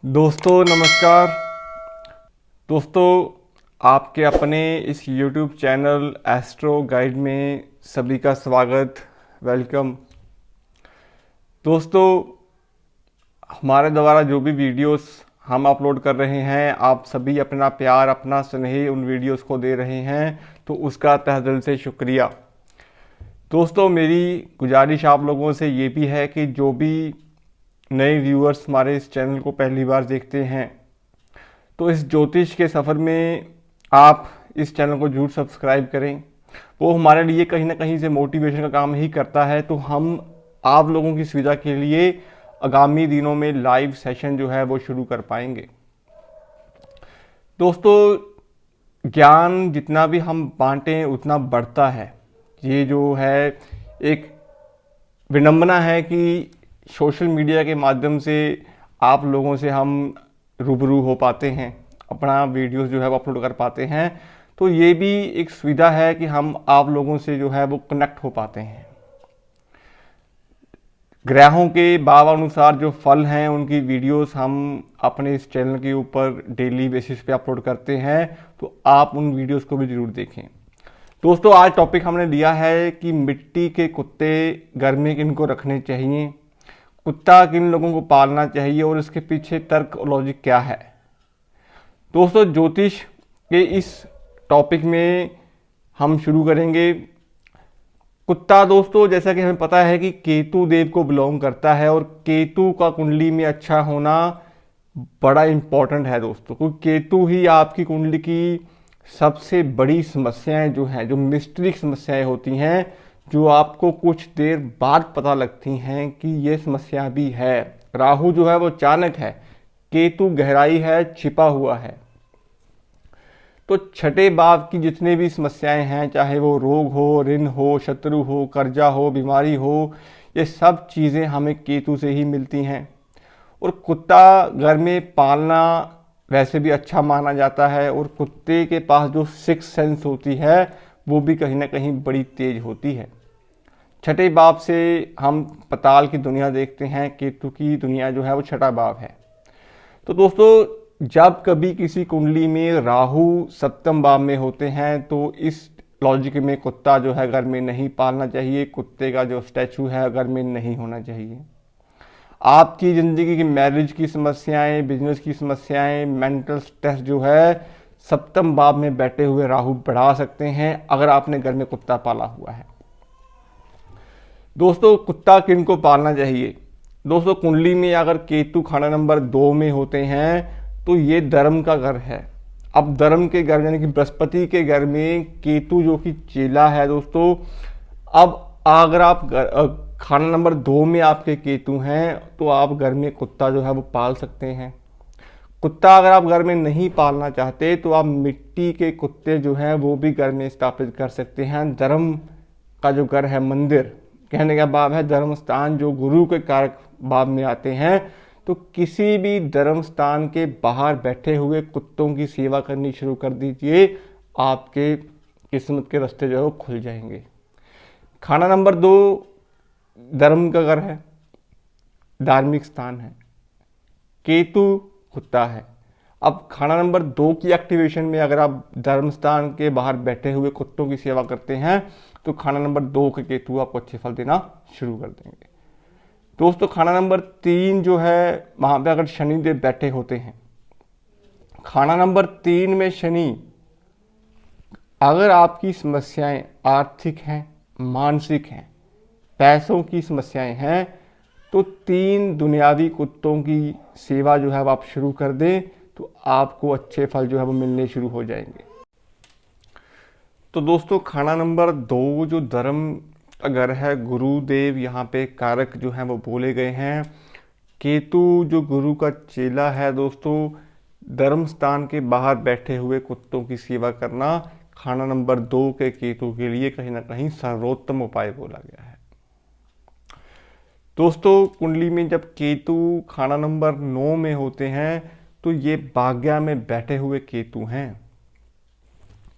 दोस्तों नमस्कार। दोस्तों आपके अपने इस YouTube चैनल एस्ट्रो गाइड में सभी का स्वागत, वेलकम। दोस्तों हमारे द्वारा जो भी वीडियोस हम अपलोड कर रहे हैं, आप सभी अपना प्यार, अपना स्नेह उन वीडियोस को दे रहे हैं, तो उसका तहे दिल से शुक्रिया। दोस्तों मेरी गुजारिश आप लोगों से ये भी है कि जो भी नए व्यूअर्स हमारे इस चैनल को पहली बार देखते हैं, तो इस ज्योतिष के सफ़र में आप इस चैनल को जरूर सब्सक्राइब करें। वो हमारे लिए कहीं ना कहीं से मोटिवेशन का काम ही करता है। तो हम आप लोगों की सुविधा के लिए आगामी दिनों में लाइव सेशन जो है वो शुरू कर पाएंगे। दोस्तों ज्ञान जितना भी हम बांटें उतना बढ़ता है। ये जो है एक विडंबना है कि सोशल मीडिया के माध्यम से आप लोगों से हम रूबरू हो पाते हैं, अपना वीडियोस जो है वो अपलोड कर पाते हैं। तो ये भी एक सुविधा है कि हम आप लोगों से जो है वो कनेक्ट हो पाते हैं। ग्रहों के भावानुसार जो फल हैं उनकी वीडियोस हम अपने इस चैनल के ऊपर डेली बेसिस पे अपलोड करते हैं, तो आप उन वीडियोस को भी जरूर देखें। दोस्तों आज टॉपिक हमने लिया है कि मिट्टी के कुत्ते घर में किनको रखने चाहिए, कुत्ता किन लोगों को पालना चाहिए और इसके पीछे तर्क और लॉजिक क्या है। दोस्तों ज्योतिष के इस टॉपिक में हम शुरू करेंगे। कुत्ता दोस्तों जैसा कि हमें पता है कि केतु देव को बिलोंग करता है, और केतु का कुंडली में अच्छा होना बड़ा इंपॉर्टेंट है दोस्तों, क्योंकि केतु ही आपकी कुंडली की सबसे बड़ी समस्याएं जो हैं, जो मिस्ट्री समस्याएं होती हैं, जो आपको कुछ देर बाद पता लगती हैं कि ये समस्या भी है। राहु जो है वो अचानक है, केतु गहराई है, छिपा हुआ है। तो छठे भाव की जितने भी समस्याएं हैं, चाहे वो रोग हो, ऋण हो, शत्रु हो, कर्जा हो, बीमारी हो, ये सब चीज़ें हमें केतु से ही मिलती हैं। और कुत्ता घर में पालना वैसे भी अच्छा माना जाता है, और कुत्ते के पास जो सिक्स सेंस होती है वो भी कहीं ना कहीं बड़ी तेज होती है। छठे भाव से हम पताल की दुनिया देखते हैं, केतु की दुनिया जो है वो छठा भाव है। तो दोस्तों जब कभी किसी कुंडली में राहु सप्तम भाव में होते हैं, तो इस लॉजिक में कुत्ता जो है घर में नहीं पालना चाहिए, कुत्ते का जो स्टैचू है घर में नहीं होना चाहिए। आपकी ज़िंदगी की मैरिज की समस्याएं, बिजनेस की समस्याएं, मेंटल स्ट्रेस जो है सप्तम भाव में बैठे हुए राहु बढ़ा सकते हैं अगर आपने घर में कुत्ता पाला हुआ है। दोस्तों कुत्ता किन को पालना चाहिए? दोस्तों कुंडली में अगर केतु खाना नंबर 2 में होते हैं तो ये धर्म का घर है। अब धर्म के घर यानी कि बृहस्पति के घर में केतु जो कि चेला है दोस्तों, अब अगर आप खाना नंबर 2 में आपके केतु हैं तो आप घर में कुत्ता जो है वो पाल सकते हैं। कुत्ता अगर आप घर में नहीं पालना चाहते तो आप मिट्टी के कुत्ते जो हैं वो भी घर में स्थापित कर सकते हैं। धर्म का जो घर है, मंदिर कहने का भाव है धर्म स्थान, जो गुरु के कारक भाव में आते हैं, तो किसी भी धर्म स्थान के बाहर बैठे हुए कुत्तों की सेवा करनी शुरू कर दीजिए, आपके किस्मत के रास्ते जो है वो खुल जाएंगे। खाना नंबर 2 धर्म का घर है, धार्मिक स्थान है, केतु कुत्ता है। अब खाना नंबर 2 की एक्टिवेशन में अगर आप धर्म स्थान के बाहर बैठे हुए कुत्तों की सेवा करते हैं तो खाना नंबर 2 के केतु आपको अच्छे फल देना शुरू कर देंगे। दोस्तों खाना नंबर 3 जो है, वहाँ पे अगर शनिदेव बैठे होते हैं, खाना नंबर 3 में शनि, अगर आपकी समस्याएं आर्थिक हैं, मानसिक हैं, पैसों की समस्याएं हैं, तो 3 दुनियावी कुत्तों की सेवा जो है वो आप शुरू कर दें तो आपको अच्छे फल जो है वो मिलने शुरू हो जाएंगे। तो दोस्तों खाना नंबर 2 जो धर्म का घर है, गुरुदेव यहाँ पे कारक जो हैं वो बोले गए हैं। केतु जो गुरु का चेला है दोस्तों, धर्म स्थान के बाहर बैठे हुए कुत्तों की सेवा करना खाना नंबर 2 के केतु के लिए कहीं ना कहीं सर्वोत्तम उपाय बोला गया है। दोस्तों कुंडली में जब केतु खाना नंबर 9 में होते हैं तो ये भाग्य में बैठे हुए केतु हैं।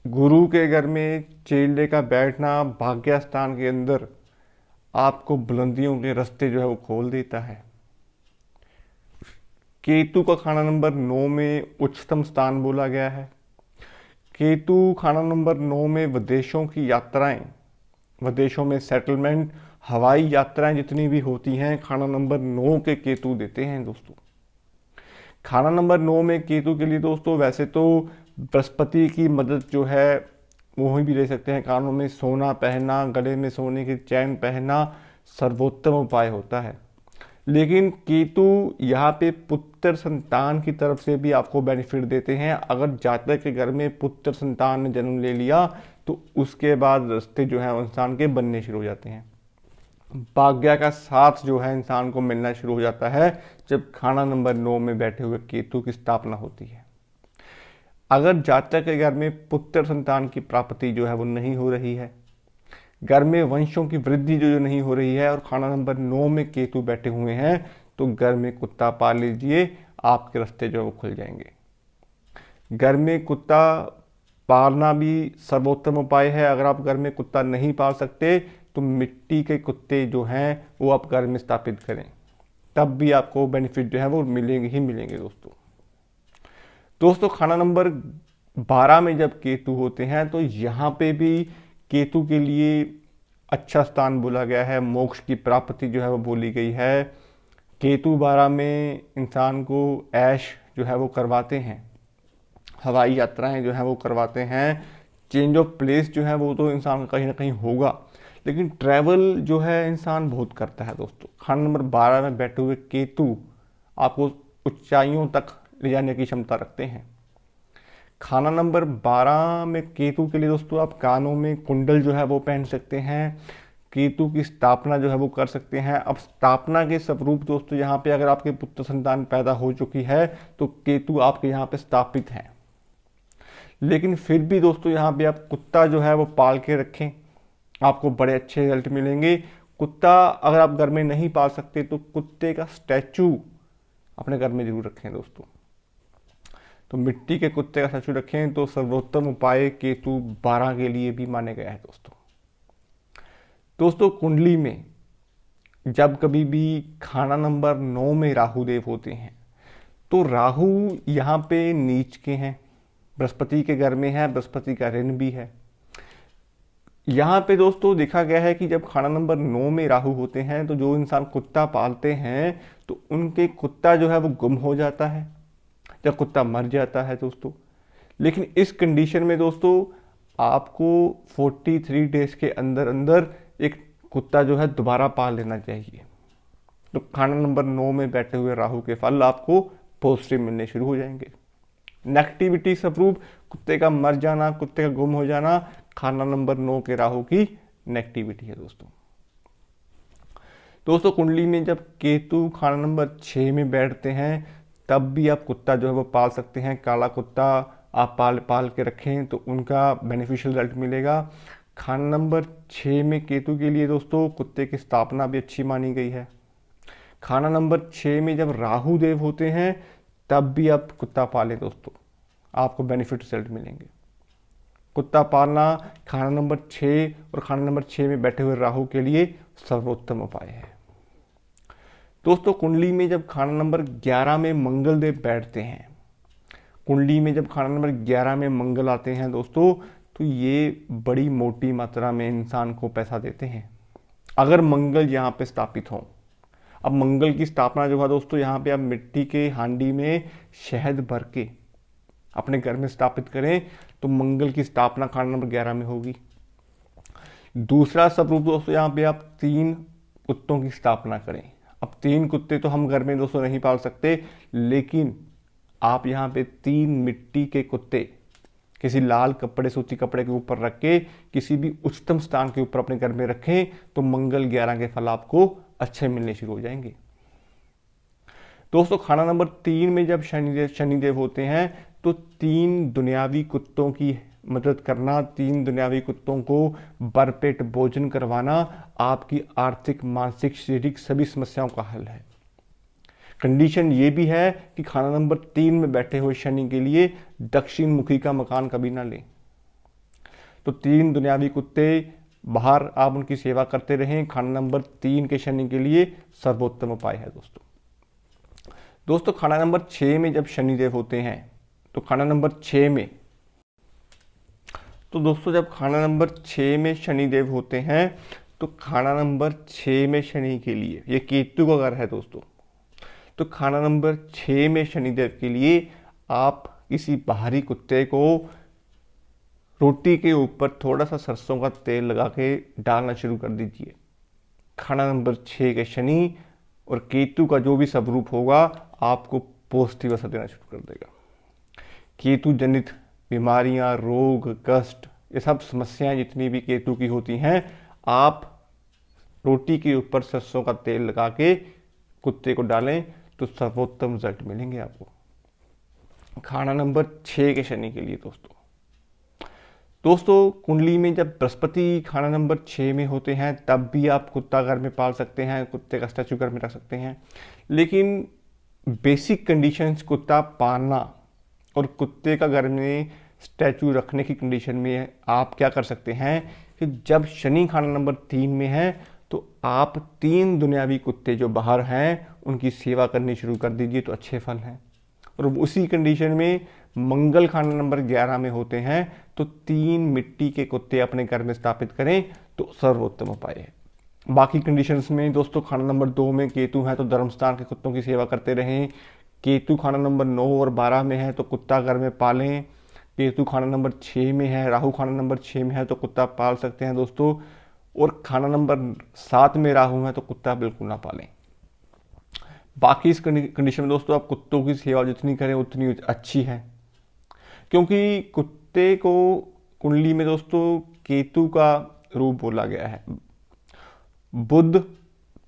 गुरु के घर में चेले का बैठना भाग्य स्थान के अंदर आपको बुलंदियों के रास्ते जो है वो खोल देता है। केतु का खाना नंबर 9 में उच्चतम स्थान बोला गया है। केतु खाना नंबर 9 में विदेशों की यात्राएं, विदेशों में सेटलमेंट, हवाई यात्राएं जितनी भी होती हैं खाना नंबर 9 के केतु देते हैं दोस्तों। खाना नंबर 9 में केतु के लिए दोस्तों वैसे तो बृहस्पति की मदद जो है वो भी ले सकते हैं। कानों में सोना पहनना, गले में सोने की चैन पहनना सर्वोत्तम उपाय होता है। लेकिन केतु यहाँ पे पुत्र संतान की तरफ से भी आपको बेनिफिट देते हैं। अगर जातक के घर में पुत्र संतान ने जन्म ले लिया तो उसके बाद रास्ते जो है इंसान के बनने शुरू हो जाते हैं। भाग्य का साथ जो है इंसान को मिलना शुरू हो जाता है जब खाना नंबर 9 में बैठे हुए केतु की स्थापना होती है। अगर जातक के घर में पुत्र संतान की प्राप्ति जो है वो नहीं हो रही है, घर में वंशों की वृद्धि जो नहीं हो रही है और खाना नंबर 9 में केतु बैठे हुए हैं, तो घर में कुत्ता पाल लीजिए, आपके रास्ते जो है वो खुल जाएंगे। घर में कुत्ता पालना भी सर्वोत्तम उपाय है। अगर आप घर में कुत्ता नहीं पाल सकते तो मिट्टी के कुत्ते जो हैं वो आप घर में स्थापित करें, तब भी आपको बेनिफिट जो है वो मिलेंगे ही मिलेंगे दोस्तों। खाना नंबर 12 में जब केतु होते हैं तो यहाँ पे भी केतु के लिए अच्छा स्थान बोला गया है, मोक्ष की प्राप्ति जो है वो बोली गई है। केतु 12 में इंसान को ऐश जो है वो करवाते हैं, हवाई यात्राएं जो है वो करवाते हैं, चेंज ऑफ प्लेस जो है वो तो इंसान का कहीं ना कहीं होगा, लेकिन ट्रैवल जो है इंसान बहुत करता है दोस्तों। खाना नंबर 12 में बैठे हुए केतु आपको ऊंचाइयों तक ले जाने की क्षमता रखते हैं। खाना नंबर 12 में केतु के लिए दोस्तों आप कानों में कुंडल जो है वो पहन सकते हैं, केतु की स्थापना जो है वो कर सकते हैं। अब स्थापना के स्वरूप दोस्तों यहाँ पे अगर आपके पुत्र संतान पैदा हो चुकी है तो केतु आपके यहाँ पे स्थापित हैं, लेकिन फिर भी दोस्तों यहाँ पे आप कुत्ता जो है वो पाल के रखें, आपको बड़े अच्छे रिजल्ट मिलेंगे। कुत्ता अगर आप घर में नहीं पाल सकते तो कुत्ते का स्टैचू अपने घर में जरूर रखें दोस्तों। तो मिट्टी के कुत्ते का स्टैचू रखें तो सर्वोत्तम उपाय केतु 12 के लिए भी माने गया है दोस्तों। कुंडली में जब कभी भी खाना नंबर 9 में राहु देव होते हैं तो राहु यहाँ पे नीच के हैं, बृहस्पति के घर में है, बृहस्पति का ऋण भी है। यहाँ पे दोस्तों देखा गया है कि जब खाना नंबर 9 में राहु होते हैं तो जो इंसान कुत्ता पालते हैं तो उनके कुत्ता जो है वो गुम हो जाता है या कुत्ता मर जाता है दोस्तों। लेकिन इस कंडीशन में दोस्तों आपको 43 डेज के अंदर अंदर एक कुत्ता जो है दोबारा पाल लेना चाहिए। तो खाना नंबर 9 में बैठे हुए राहु के फल आपको पॉजिटिव मिलने शुरू हो जाएंगे। नेगेटिविटी स्वरूप कुत्ते का मर जाना, कुत्ते का गुम हो जाना खाना नंबर 9 के राहु की नेगेटिविटी है दोस्तों। कुंडली में जब केतु खाना नंबर 6 में बैठते हैं तब भी आप कुत्ता जो है वो पाल सकते हैं। काला कुत्ता आप पाल के रखें तो उनका बेनिफिशियल रिजल्ट मिलेगा। खाना नंबर 6 में केतु के लिए दोस्तों कुत्ते की स्थापना भी अच्छी मानी गई है। खाना नंबर 6 में जब राहु देव होते हैं तब भी आप कुत्ता पालें दोस्तों, आपको बेनिफिट रिजल्ट मिलेंगे। कुत्ता पालना खाना नंबर 6 और खाना नंबर 6 में बैठे हुए राहु के लिए सर्वोत्तम उपाय है दोस्तों। कुंडली में जब खाना नंबर 11 में मंगल देव बैठते हैं, कुंडली में जब खाना नंबर 11 में मंगल आते हैं दोस्तों तो ये बड़ी मोटी मात्रा में इंसान को पैसा देते हैं अगर मंगल यहाँ पे स्थापित हों। अब मंगल की स्थापना जो है दोस्तों यहाँ पे आप मिट्टी के हांडी में शहद भर के अपने घर में स्थापित करें तो मंगल की स्थापना खाना नंबर 11 में होगी। दूसरा स्वरूप दोस्तों यहाँ पे आप 3 कुत्तों की स्थापना करें। अब 3 कुत्ते तो हम घर में दोस्तों नहीं पाल सकते, लेकिन आप यहाँ पे 3 मिट्टी के कुत्ते किसी लाल कपड़े, सूती कपड़े के ऊपर रख के किसी भी उच्चतम स्थान के ऊपर अपने घर में रखें तो मंगल 11 के फल आपको अच्छे मिलने शुरू हो जाएंगे दोस्तों। खाना नंबर 3 में जब शनिदेव होते हैं तो 3 दुनियावी कुत्तों की मदद करना, 3 दुनियावी कुत्तों को भरपेट भोजन करवाना आपकी आर्थिक, मानसिक, शारीरिक सभी समस्याओं का हल है। कंडीशन ये भी है कि खाना नंबर 3 में बैठे हुए शनि के लिए दक्षिण मुखी का मकान कभी ना लें। तो 3 दुनियावी कुत्ते बाहर आप उनकी सेवा करते रहें, खाना नंबर 3 के शनि के लिए सर्वोत्तम उपाय है दोस्तों खाना नंबर 6 में जब शनिदेव होते हैं तो खाना नंबर 6 में, तो दोस्तों जब खाना नंबर 6 में शनिदेव होते हैं तो खाना नंबर 6 में शनि के लिए, ये केतु का घर है दोस्तों, तो खाना नंबर 6 में शनिदेव के लिए आप किसी बाहरी कुत्ते को रोटी के ऊपर थोड़ा सा सरसों का तेल लगा के डालना शुरू कर दीजिए। खाना नंबर 6 के शनि और केतु का जो भी स्वरूप होगा आपको पॉजिटिव असर देना शुरू कर देगा। केतु जनित बीमारियां, रोग, कष्ट, ये सब समस्याएं जितनी भी केतु की होती हैं, आप रोटी के ऊपर सरसों का तेल लगा के कुत्ते को डालें तो सर्वोत्तम रिजल्ट मिलेंगे आपको। खाना नंबर 6 के शनि के लिए दोस्तों कुंडली में जब बृहस्पति खाना नंबर 6 में होते हैं तब भी आप कुत्ता घर में पाल सकते हैं, कुत्ते का स्टैचू घर में रख सकते हैं। लेकिन बेसिक कंडीशंस कुत्ता पालना और कुत्ते का घर में स्टैचू रखने की कंडीशन में आप क्या कर सकते हैं कि जब शनि खाना नंबर 3 में है तो आप 3 दुनियावी कुत्ते जो बाहर हैं उनकी सेवा करनी शुरू कर दीजिए तो अच्छे फल हैं। और उसी कंडीशन में मंगल खाना नंबर 11 में होते हैं तो 3 मिट्टी के कुत्ते अपने घर में स्थापित करें तो सर्वोत्तम उपाय है। बाकी कंडीशंस में दोस्तों खाना नंबर 2 में केतु है तो धर्मस्थान के कुत्तों की सेवा करते रहें। केतु खाना नंबर 9 और 12 में है तो कुत्ता घर में पालें। केतु खाना नंबर 6 में है, राहु खाना नंबर 6 में है तो कुत्ता पाल सकते हैं दोस्तों। और खाना नंबर 7 में राहु है तो कुत्ता बिल्कुल ना पालें। बाकी इस कंडीशन में दोस्तों आप कुत्तों की सेवा जितनी करें उतनी अच्छी है, क्योंकि कुत्ते को कुंडली में दोस्तों केतु का रूप बोला गया है। बुध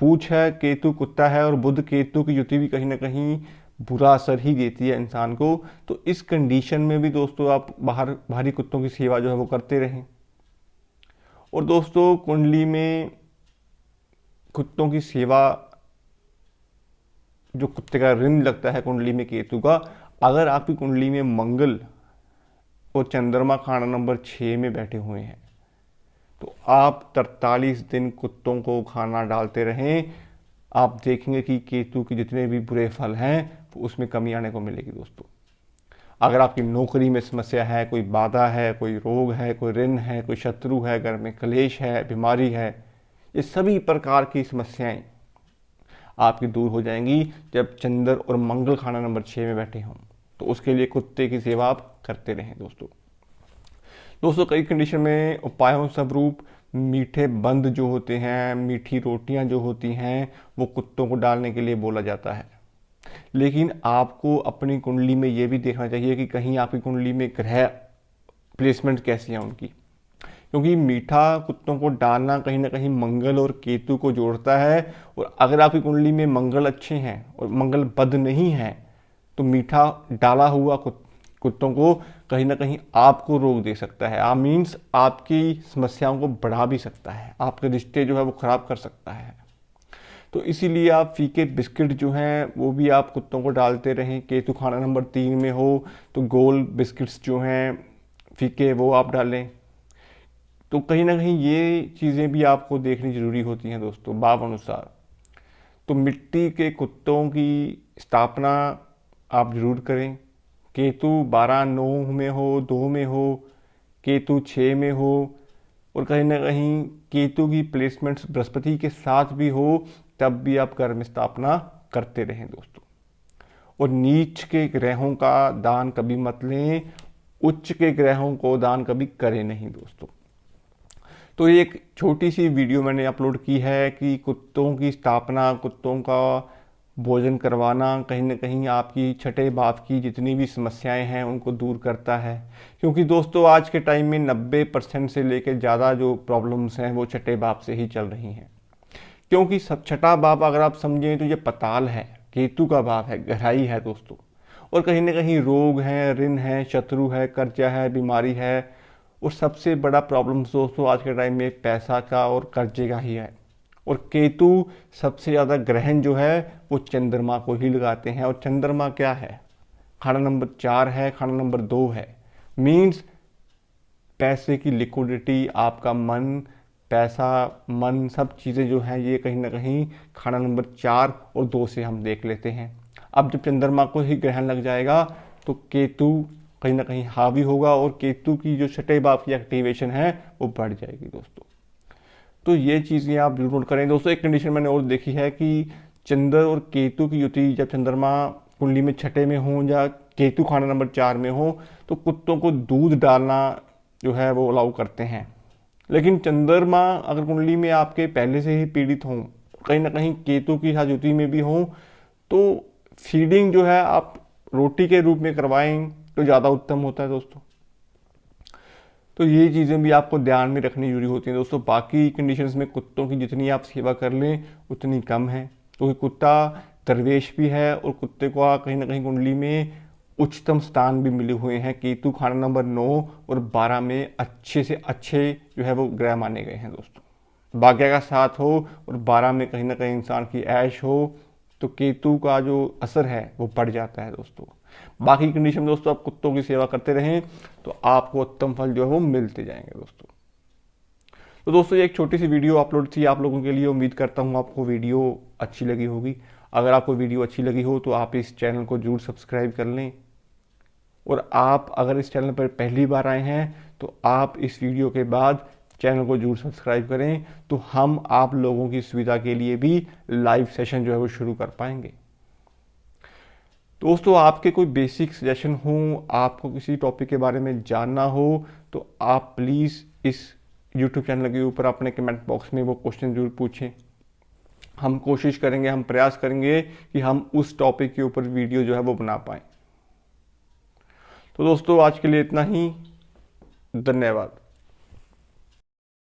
पूछ है, केतु कुत्ता है और बुध केतु की युति भी कहीं ना कहीं बुरा असर ही देती है इंसान को। तो इस कंडीशन में भी दोस्तों आप बाहरी कुत्तों की सेवा जो है वो करते रहें। और दोस्तों कुंडली में कुत्तों की सेवा, जो कुत्ते का ऋण लगता है कुंडली में केतु का, अगर आपकी कुंडली में मंगल और चंद्रमा खाना नंबर 6 में बैठे हुए हैं तो आप 43 दिन कुत्तों को खाना डालते रहें। आप देखेंगे कि केतु के जितने भी बुरे फल हैं वो उसमें कमी आने को मिलेगी दोस्तों। अगर आपकी नौकरी में समस्या है, कोई बाधा है, कोई रोग है, कोई ऋण है, कोई शत्रु है, घर में क्लेश है, बीमारी है, ये सभी प्रकार की समस्याएं आपकी दूर हो जाएंगी जब चंद्र और मंगल खाना नंबर 6 में बैठे हों। तो उसके लिए कुत्ते की सेवा आप करते रहें दोस्तों कई कंडीशन में उपायों स्वरूप मीठे बंद जो होते हैं, मीठी रोटियां जो होती हैं, वो कुत्तों को डालने के लिए बोला जाता है। लेकिन आपको अपनी कुंडली में ये भी देखना चाहिए कि कहीं आपकी कुंडली में ग्रह प्लेसमेंट कैसी है उनकी, क्योंकि मीठा कुत्तों को डालना कहीं ना कहीं मंगल और केतु को जोड़ता है। और अगर आपकी कुंडली में मंगल अच्छे हैं और मंगल बद नहीं है तो मीठा डाला हुआ कुत्तों को कहीं ना कहीं आपको रोग दे सकता है। मीन्स आपकी समस्याओं को बढ़ा भी सकता है, आपके रिश्ते जो है वो खराब कर सकता है। तो इसीलिए आप फीके बिस्किट जो हैं वो भी आप कुत्तों को डालते रहें। केतु खाना नंबर 3 में हो तो गोल बिस्किट्स जो हैं फीके वो आप डालें। तो कहीं ना कहीं ये चीज़ें भी आपको देखनी ज़रूरी होती हैं दोस्तों भाव अनुसार। तो मिट्टी के कुत्तों की स्थापना आप जरूर करें। केतु 12-9 में हो, 2 में हो, केतु 6 में हो और कहीं ना कहीं केतु की प्लेसमेंट्स बृहस्पति के साथ भी हो तब भी आप घर में स्थापना करते रहें दोस्तों। और नीच के ग्रहों का दान कभी मत लें, उच्च के ग्रहों को दान कभी करें नहीं दोस्तों। तो ये एक छोटी सी वीडियो मैंने अपलोड की है कि कुत्तों की स्थापना, कुत्तों का भोजन करवाना कहीं ना कहीं आपकी छठे भाव की जितनी भी समस्याएं हैं उनको दूर करता है। क्योंकि दोस्तों आज के टाइम में 90% से लेकर ज़्यादा जो प्रॉब्लम्स हैं वो छठे भाव से ही चल रही हैं। क्योंकि सब छठा भाव अगर आप समझें तो ये पताल है, केतु का भाव है, गहराई है दोस्तों। और कहीं ना कहीं रोग हैं, ऋण है, शत्रु है, कर्जा है, बीमारी है। और सबसे बड़ा प्रॉब्लम दोस्तों आज के टाइम में पैसा का और कर्जे का ही है। और केतु सबसे ज़्यादा ग्रहण जो है वो चंद्रमा को ही लगाते हैं। और चंद्रमा क्या है, खाना नंबर 4 है, खाना नंबर 2 है। मीन्स पैसे की लिक्विडिटी, आपका मन, पैसा, मन, सब चीज़ें जो हैं ये कहीं ना कहीं खाना नंबर 4 और 2 से हम देख लेते हैं। अब जब चंद्रमा को ही ग्रहण लग जाएगा तो केतु कहीं ना कहीं हावी होगा और केतु की जो छठे भाव की एक्टिवेशन है वो बढ़ जाएगी दोस्तों। तो ये चीज़ें आप जरूर नोट करें दोस्तों। एक कंडीशन मैंने और देखी है कि चंद्र और केतु की युति जब चंद्रमा कुंडली में छठे में हो या केतु खाना नंबर 4 में हो तो कुत्तों को दूध डालना जो है वो अलाउ करते हैं। लेकिन चंद्रमा अगर कुंडली में आपके पहले से ही पीड़ित हों, कहीं ना कहीं केतु की साथ युति में भी हों, तो फीडिंग जो है आप रोटी के रूप में करवाएं तो ज़्यादा उत्तम होता है दोस्तों। तो ये चीज़ें भी आपको ध्यान में रखनी जरूरी होती हैं दोस्तों। बाकी कंडीशंस में कुत्तों की जितनी आप सेवा कर लें उतनी कम है, क्योंकि कुत्ता दरवेश भी है और कुत्ते को कहीं ना कहीं कुंडली में उच्चतम स्थान भी मिले हुए हैं। केतु खाना नंबर 9 और 12 में अच्छे से अच्छे जो है वो ग्रह माने गए हैं दोस्तों। भाग्य का साथ हो और 12 में कहीं ना कहीं इंसान की ऐश हो तो केतु का जो असर है वो बढ़ जाता है दोस्तों। बाकी कंडीशन दोस्तों आप कुत्तों की सेवा करते रहें तो आपको उत्तम फल जो है वो मिलते जाएंगे दोस्तों। तो दोस्तों ये एक छोटी सी वीडियो अपलोड थी आप लोगों के लिए। उम्मीद करता हूँ आपको वीडियो अच्छी लगी होगी। अगर आपको वीडियो अच्छी लगी हो तो आप इस चैनल को जरूर सब्सक्राइब कर लें, और आप अगर इस चैनल पर पहली बार आए हैं तो आप इस वीडियो के बाद चैनल को जरूर सब्सक्राइब करें, तो हम आप लोगों की सुविधा के लिए भी लाइव सेशन जो है वो शुरू कर पाएंगे। दोस्तों आपके कोई बेसिक सजेशन हो, आपको किसी टॉपिक के बारे में जानना हो तो आप प्लीज़ इस YouTube चैनल के ऊपर अपने कमेंट बॉक्स में वो क्वेश्चन जरूर पूछें। हम कोशिश करेंगे, हम प्रयास करेंगे कि हम उस टॉपिक के ऊपर वीडियो जो है वो बना पाएँ। तो दोस्तों आज के लिए इतना ही, धन्यवाद।